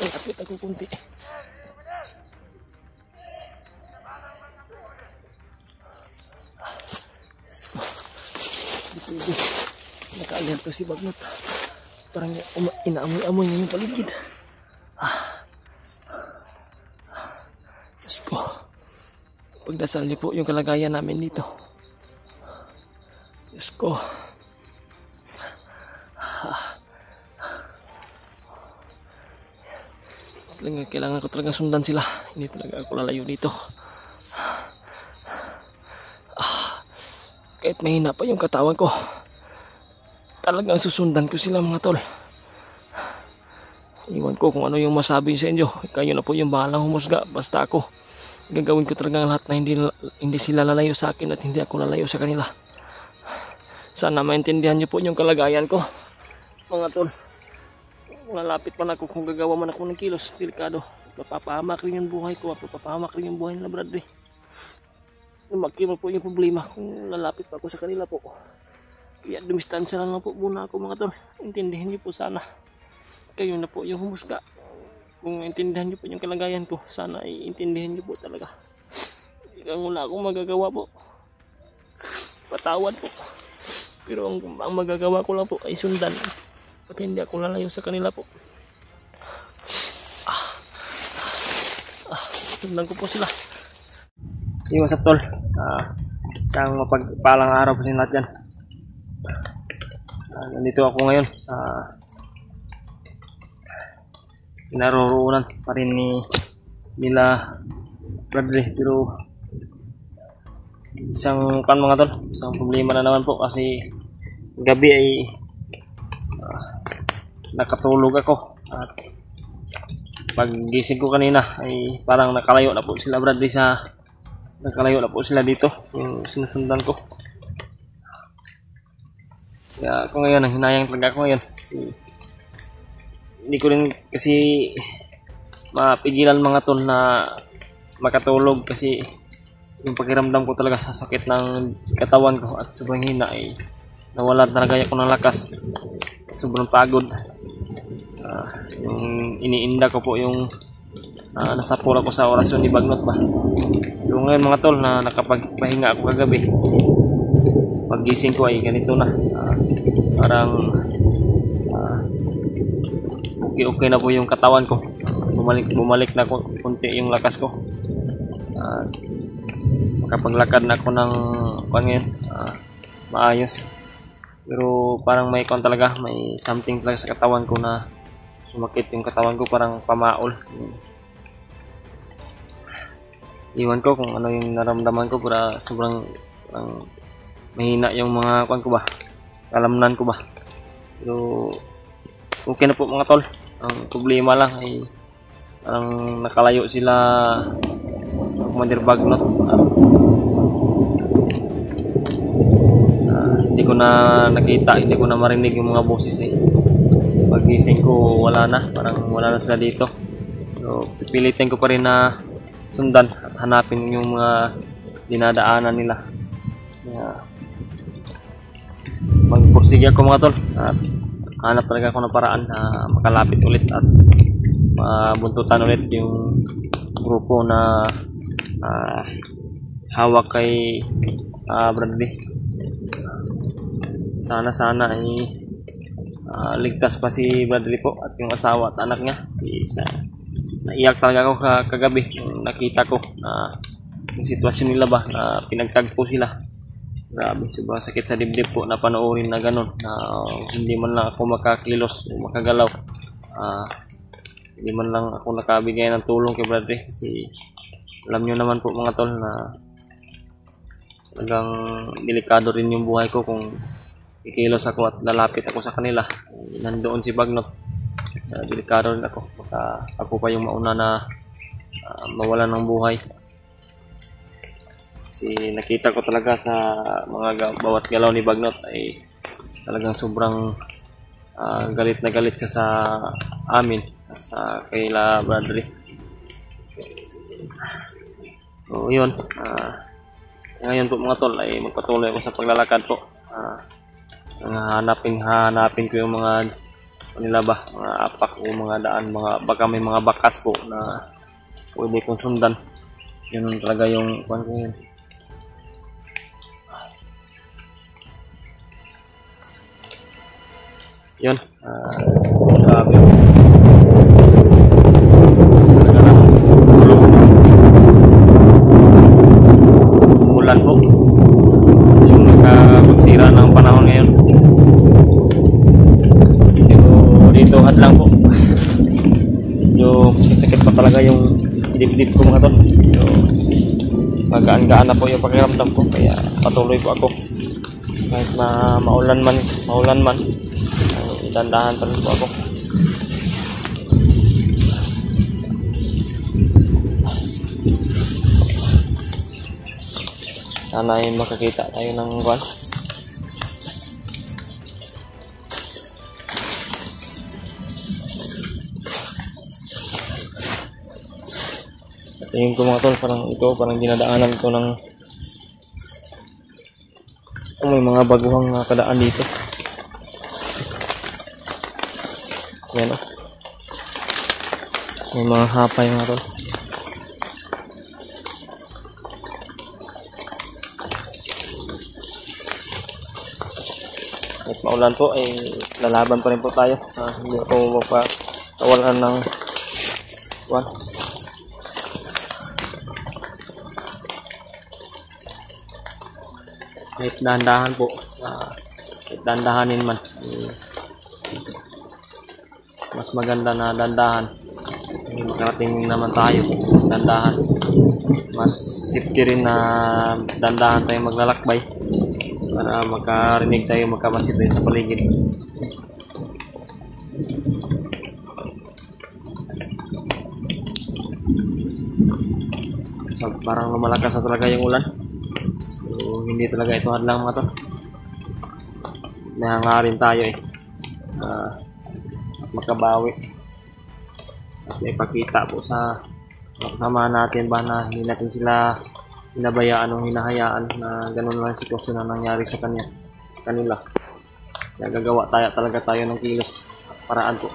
Lapit ako kunti. Pwede. Naka-alerto si Bagnot. Parang inaamoy-amoy niya yung paligid. Diyos ko. Pagdasal niyo po yung kalagayan namin dito. Diyos ko. Kailangan ko talaga sundan sila. Hindi talaga ako lalayo dito. Kahit mahina pa yung katawan ko, talagang susundan ko sila mga tol. Iwan ko kung ano yung masabi sa inyo. Kayo na po yung bahalang humusga. Basta ako, gagawin ko talaga lahat na hindi sila lalayo sa akin at hindi ako lalayo sa kanila. Sana maintindihan nyo po yung kalagayan ko mga tol. Lalapit pa na ako kung gagawa man ako ng kilos. Delikado. Papahamak rin yung buhay ko. Papahamak rin yung buhay nila Bradley. Lumaki mo po yung problema kung lalapit pa ako sa kanila po. Kaya dumistansya lang po muna ako mga tol. Intindihin niyo po sana. Kayo na po yung humusga. Kung intindihan niyo po yung kalagayan ko, sana iintindihin niyo po talaga. Wala akong magagawa po. Patawad po. Pero ang magagawa ko lang po ay sundan. At hindi ako lalayo sa kanila po. Sundan ko po sila. Hey, what's up tol? Isang mapagpalang araw po sa lahat dyan. Nandito ako ngayon sa kinaroroonan pa rin nila Bradley. Pero isang mga tol, isang problema na naman po kasi gabi ay nakatulog ako at paggising ko kanina ay parang nakalayo na po sila Bradley nakalayo na po sila dito yung sinusundan ko. Kaya ako ngayon, ang hinayang talaga ako ngayon kasi hindi ko rin kasi mapigilan mga tol na makatulog kasi yung pakiramdam ko talaga sa sakit ng katawan ko at sobrang hina ay nawala talaga ako ng lakas, sobrang pagod. Yung iniinda ko po yung nasapul ako sa orasyon ni Bagnot ba. Yung ngayon mga tol na nakapagpahinga ako kagabi, paggising ko ay ganito na, parang okay na po yung katawan ko. Bumalik na kunti yung lakas ko. Makapaglakad na ako ng ngayon, maayos. Pero parang may talaga, may something talaga sa katawan ko na sumakit yung katawan ko, parang pamaol. Iwan ko kung ano yung naramdaman ko, pero sobrang mahina yung mga ko ba, kalamnan ko ba. Pero okay na po mga tol. Ang problema lang ay parang nakalayo sila Commander Bagnot. Hindi ko na nakita, hindi ko na marinig yung mga boses eh. Paggising ko wala na, parang wala na sila dito. So pipilitin ko pa rin na sundan at hanapin yung mga dinadaanan nila. Magpursige ako mga tol at hanap talaga ako ng paraan na makalapit ulit at mabuntutan ulit yung grupo na hawak kay Bradley. Sana ay ligtas pa si Bradley po at yung asawa at anak niya. Naiyak talaga ako kagabi nung nakita ko yung sitwasyon nila ba, na pinagtagpo sila. Grabe, sobrang sakit sa dibdib po na panoorin na ganun, na hindi man lang ako makakilos o makagalaw. Hindi man lang ako nakabigay ng tulong kay Bradley kasi alam nyo naman po mga tol na talagang delikado rin yung buhay ko kung kikilos ako at lalapit ako sa kanila. Nandoon si Bagnot, delikado rin ako, baka ako pa yung mauna na mawala ng buhay. Kasi nakita ko talaga sa mga bawat galaw ni Bagnot ay talagang sobrang galit na galit siya sa amin at sa kaila Bradley. So yun, ngayon po mga tol ay magpatuloy ako sa paglalakad po. Hanapin ko yung mga nila ba, mga apak o mga daan, baka may mga bakas po na pwede kong sundan. Yun talaga yung kwan ko yun. Yun. Grabe. Talaga naman. Ulan po. Yung nagkasira ng panahon ngayon. Pero dito hadlang po. Medyo sakit-sakit pa talaga yung dibdib ko mga tol. So, magaan-gaan na po yung pakiramdam ko. Kaya patuloy po ako. Kahit na maulan man, dandahan pa rin po ako. Sana ay makakita tayo ng buwan. Tingin ko mga tol, parang dinadaanan ko ng may mga baguhang kadaan dito. Yan o. May mga hapay mga tol. At maulan po ay lalaban pa rin po tayo. Hindi ako mapakawalan ng buwan. Kahit dahan-dahan po, kahit dahan-dahanin man, mas maganda na dahan-dahan. Makarating naman tayo, dahan-dahan. Mas safety rin na dahan-dahan tayo maglalakbay para makarinig tayo, magkamasid tayo sa paligid. So, parang lumalakas na talaga yung ulan. Hindi talaga ito hadlang mga to. Nahangarin tayo at makabawi at ipakita po sa kasama natin ba na hindi natin sila hinabayaan o hinahayaan na ganun lang sitwasyon na nangyari sa kanila. Kaya gagawa talaga tayo ng kilos at paraan po.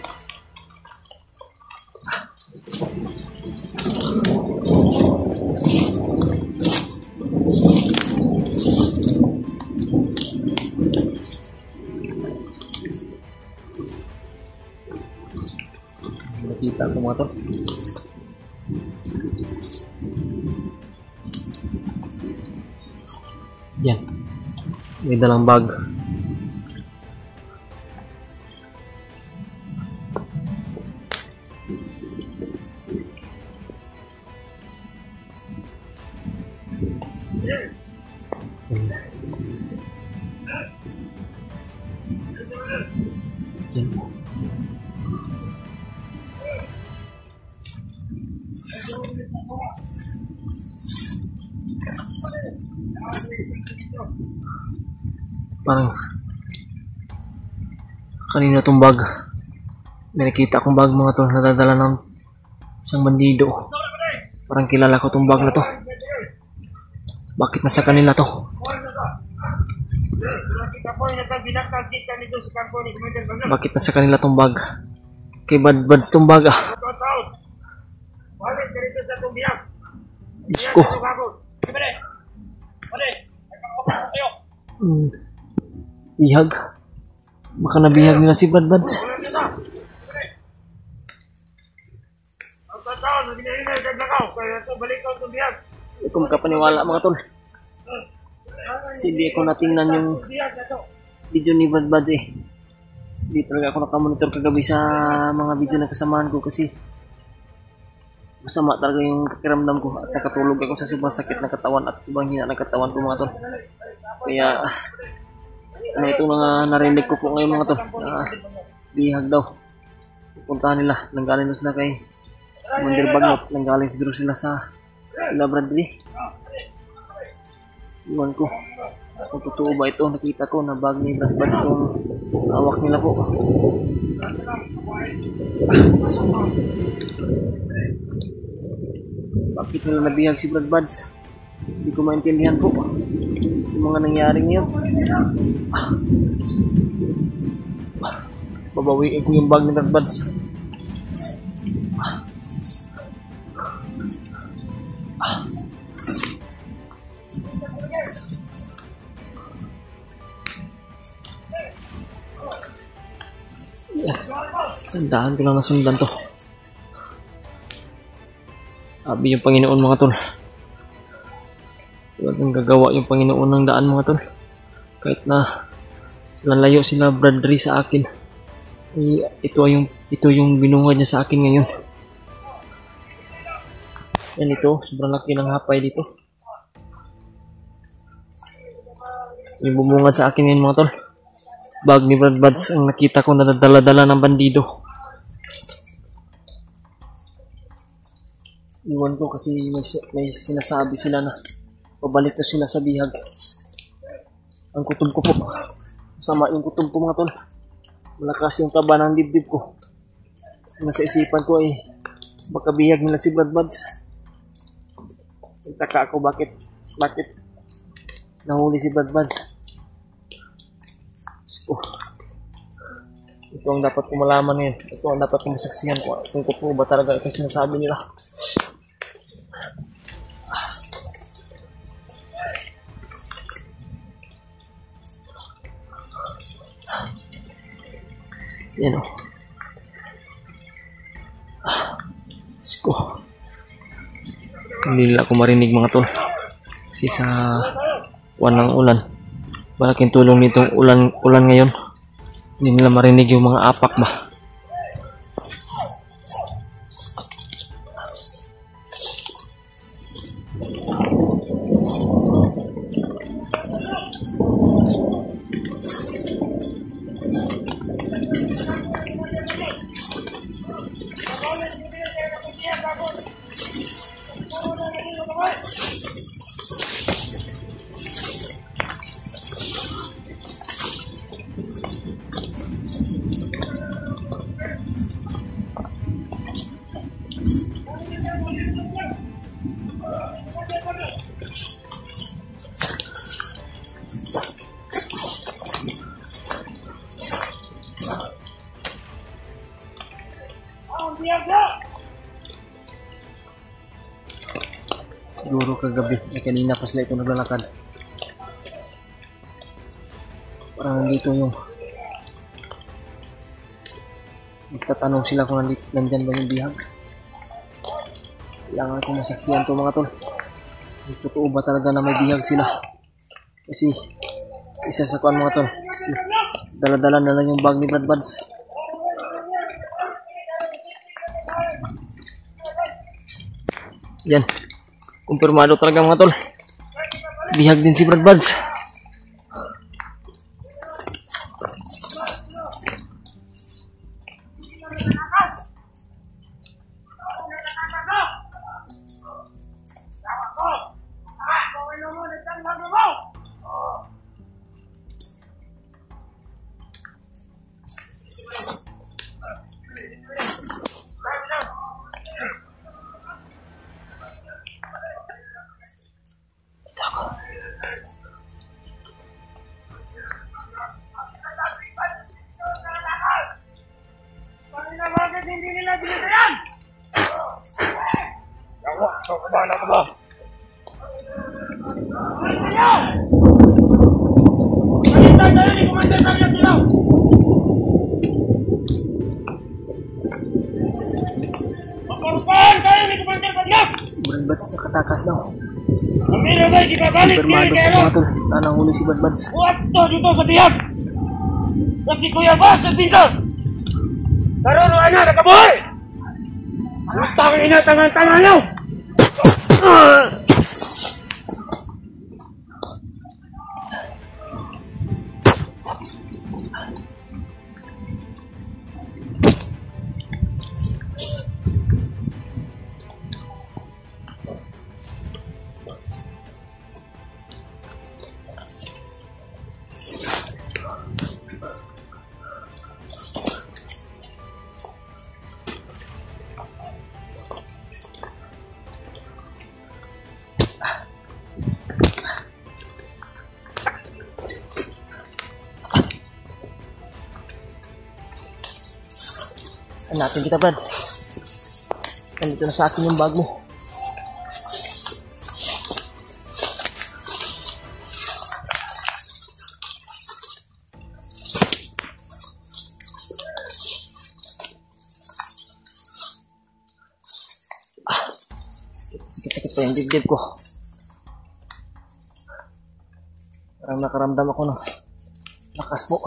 Nakita ko mga to. Yan. May dalang bag. Yan. Parang kanina tong bag, may nakita akong bag mga to, nadadala ng isang bandido. Parang kilala ko tong bag na to. Bakit nasa kanila to? Bakit nasa kanila tong bag? Kay Badbads tong bag ah. Diyos ko. Bihag. Baka nabihag nila si Badbads. Hindi ko makapaniwala mga tol. Kasi di ako natingnan yung video ni Badbads eh. Hindi talaga ako nakamonitor kagabi sa mga video na kasamaan ko kasi masama talaga yung pakiramdam ko at nakatulog ako sa sobrang sakit ng katawan at sobrang hina ng katawan ko mga tol. Kaya ito mga narinig ko po ngayon mga tol, bihag daw. Puntahan nila, nanggaling sila kay Mandir Bagnot, nanggaling siguro sila sa Labrador. Iwan ko kung totoo ba ito. Nakita ko na bag ni Badbads itong hawak nila po. Bakit nila nabihag si Badbads? Hindi ko maintindihan po yung mga nangyari ngayon. Babawiin ko yung bag ni Badbads. Tandaan ko lang nasundan to. Sabi yung Panginoon mga tol. Walang gagawa yung Panginoon ng daan mga tol. Kahit na lalayo sila Bradley sa akin. Ito yung binungad niya sa akin ngayon. Yan ito, sobrang laki ng hapay dito. Yung bumungad sa akin ngayon mga tol. Bag ni Brad Buds ang nakita ko na dala-dala ng bandido. Iwan ko kasi may sinasabi sila na pabalik na sila sa bihag. Ang kutob ko po. Sama yung kutob ko mga tol. Malakas yung kaba ng dibdib ko. Nasa isipan ko ay makabihag nila si Brad Buds. Nagtaka ako bakit nahuli si Brad Buds. Ito ang dapat ko malaman ngayon. Ito ang dapat kong masaksihan ko. Kung totoo ba talaga ito sinasabi nila. Yan o. Sko. Hindi nila ako marinig mga tol. Kasi sa ng ulan. Malaking tulong nitong ulan ngayon. Hindi nila marinig yung mga apak ba. Siguro kagabi, kanina pa sila ito naglalakad. Parang nandito yung nagtatanong sila kung nandyan ba yung bihag. Kailangan ko masaksiyan to mga tol. Totoo ba talaga na may bihag sila? Kasi isa sa kuan mga tol. Kasi dala-dala na lang yung bag ni Brad Buds. Yan. Kumpirmado talaga mga tol. Bihag din si Brad Buds. Hindi nila binigyan! Yawa, kabala ka ba? Balitan tayo ni Commander Taryag Dilaw! Maparusahan tayo ni Commander Taryag! Si Brad Buds nakatakas daw. Amira ba, di ba balik? Kumpirmado po mga tol. Nanahuli si Brad Buds. Buhat to dito sa bihag! At si Kuya Bas sa pinsan! Karoon o anak, nakabuhay! Ang tangin na tangan-tangan nyo! Hanapin kita, Brad. Nandito na sa akin yung bag mo. Sakit-sakit pa yung dibdib ko. Parang nakaramdam ako ng lakas po.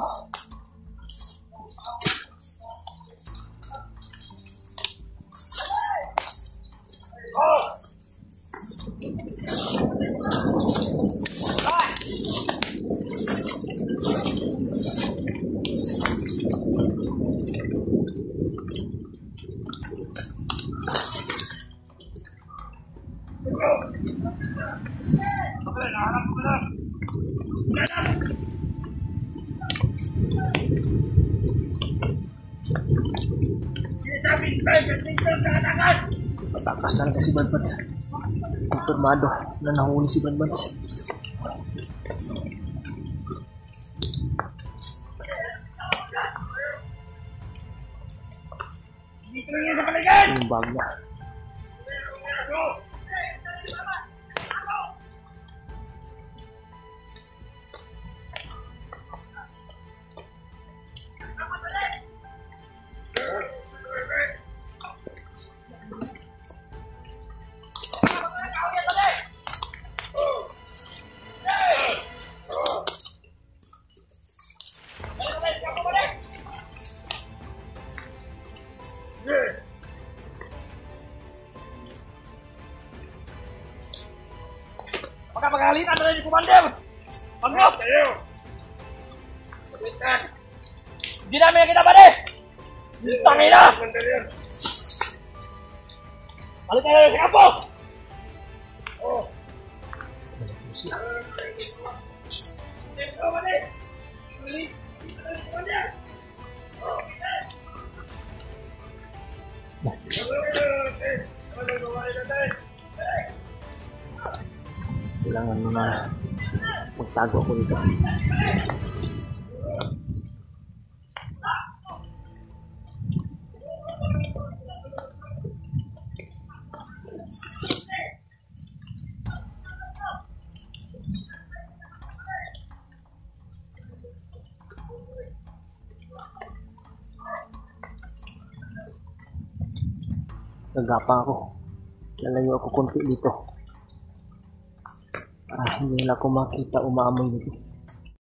Matakas talaga si Badbad. Konfirmado na nahuli si Badbad. Yung bag niya. Pagkakalitan na rin yung kumander! Pag-up! Hindi namin kita ba rin! Tangin na! Balik na rin sa kapo! Kailangan mo na magtago ako dito. Nagapa ako. Lalayo ako konti dito. Hindi nila ako makita umaamoy dito.